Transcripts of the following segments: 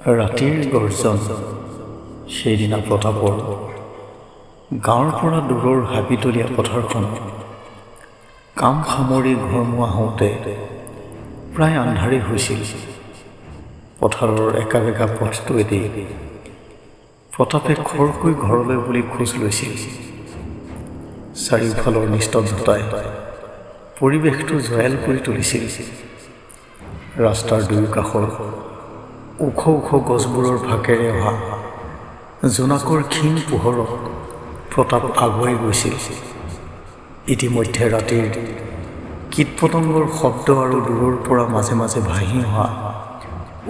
ৰাতিৰ গৰ্জন সেইদিনা প্ৰতাপৰ গাঁৱৰ পৰা দূৰৰ হাবিতলীয়া পথাৰখন কাম সামৰি ঘৰমুৱা হওঁতে প্ৰায় আন্ধাৰেই হৈছিল। পথাৰৰ একা বেকা পথটোৱেদি প্ৰতাপে খৰকৈ ঘৰলৈ বুলি খোজ লৈছিল। চাৰিওফালৰ নিস্তব্ধতাই পৰিৱেশটো জয়াল কৰি তুলিছিল। ৰাস্তাৰ দুয়োকাষৰ ওখ ওখ গছবোৰৰ ভাকেৰে অহা জোনাকৰ ক্ষীণ পোহৰত প্ৰতাপ আগুৱাই গৈছিল। ইতিমধ্যে ৰাতিৰ কীট পতংগৰ শব্দ আৰু দূৰৰ পৰা মাজে মাজে ভাহি অহা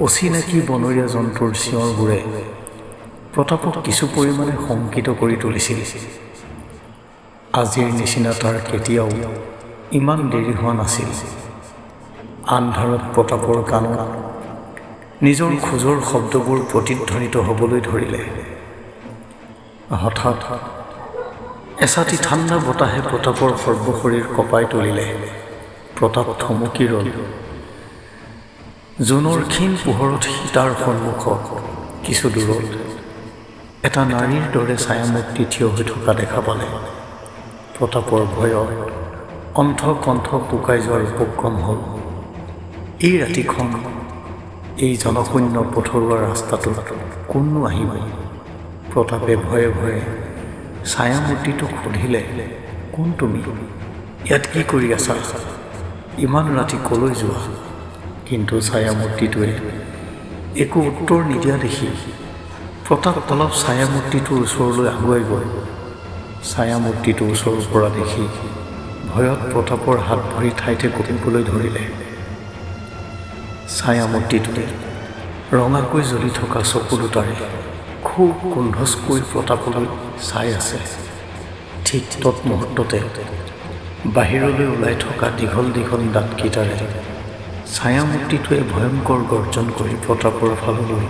অচিনাকি বনৰীয়া জন্তুৰ চিঞৰবোৰে প্ৰতাপক কিছু পৰিমাণে শংকিত কৰি তুলিছিল। আজিৰ নিচিনা তাৰ কেতিয়াও ইমান দেৰি হোৱা নাছিল। আন্ধাৰত প্ৰতাপৰ কাণত নিজৰ খোজৰ শব্দবোৰ প্ৰতিধ্বনিত হ'বলৈ ধৰিলে। হঠাৎ এচাটি ঠাণ্ডা বতাহে প্ৰতাপৰ সৰ্বশৰীৰ কঁপাই তুলিলে। প্ৰতাপ থমকি ৰ'ল। জোনৰ ক্ষীণ পোহৰত সীতাৰ সন্মুখত কিছু দূৰত এটা নাৰীৰ দৰে ছায়ামূৰ্তি থিয় হৈ থকা দেখা পালে। প্ৰতাপৰ ভয়ত কণ্ঠ শুকাই যোৱাৰ উপক্ৰম হ'ল। এই ৰাতিখন এই জনশূন্য পথৰুৱা ৰাস্তাটোত কোননো আহিব? প্ৰতাপে ভয়ে ভয়ে ছায়ামূৰ্তিটোক সুধিলে, কোন তুমি? ইয়াত কি কৰি আছা? ইমান ৰাতি কলৈ যোৱা? কিন্তু ছায়ামূৰ্তিটোৱে একো উত্তৰ নিদিয়া দেখি প্ৰতাপ অলপ ছায়ামূৰ্তিটোৰ ওচৰলৈ আগুৱাই গ'ল। ছায়ামূৰ্তিটো ওচৰৰ পৰা দেখি ভয়ত প্ৰতাপৰ হাত ভৰি ঠাইতে কঁপিবলৈ ধৰিলে। ছায়ামূৰ্তিটোৱে ৰঙাকৈ জ্বলি থকা চকু দুটাৰে খুব কুণ্ঠচকৈ প্ৰতাপলৈ চাই আছে। ঠিক তৎমুহূৰ্ততে বাহিৰলৈ ওলাই থকা দীঘল দীঘল দাঁতকেইটাৰে ছায়ামূৰ্তিটোৱে ভয়ংকৰ গৰ্জন কৰি প্ৰতাপৰ ফাললৈ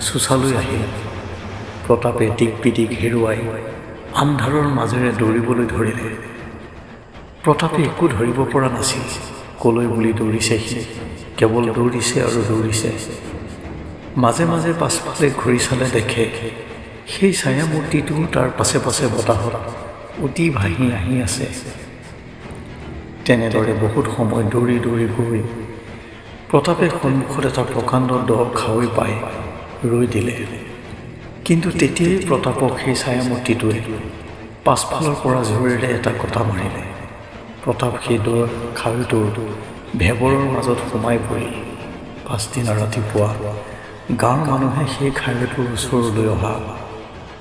চোঁচালৈ আহিল। প্ৰতাপে দিক বিদিক হেৰুৱাই আন্ধাৰৰ মাজেৰে দৌৰিবলৈ ধৰিলে। প্ৰতাপে একো ধৰিব পৰা নাছিল। কলৈ বুলি দৌৰিছে সি? কেৱল দৌৰিছে আৰু দৌৰিছে। মাজে মাজে পাছফালে ঘূৰি চালে দেখে সেই ছায়ামূৰ্তিটো তাৰ পাছে পাছে বতাহত অতি ভাহি আহি আছে। তেনেদৰে বহুত সময় দৌৰি দৌৰি গৈ প্ৰতাপে সন্মুখত এটা প্ৰকাণ্ড দ খাৱৈ পাই ৰৈ দিলে। কিন্তু তেতিয়াই প্ৰতাপক সেই ছায়ামূৰ্তিটোৱে পাছফালৰ পৰা জোৰেৰে এটা কটা মাৰিলে। প্ৰতাপ সেই দ খাৱৈটোৰ ভেবৰৰ মাজত সোমাই পৰি পাছদিনা ৰাতিপুৱা গাঁৱৰ মানুহে সেই খাৱৈটোৰ ওচৰলৈ অহা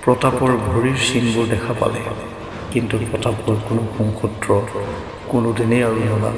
প্ৰতাপৰ ভৰিৰ চিনবোৰ দেখা পালে। কিন্তু প্ৰতাপৰ কোনো সুসূত্ৰ কোনোদিনেই আৰু নোলাল।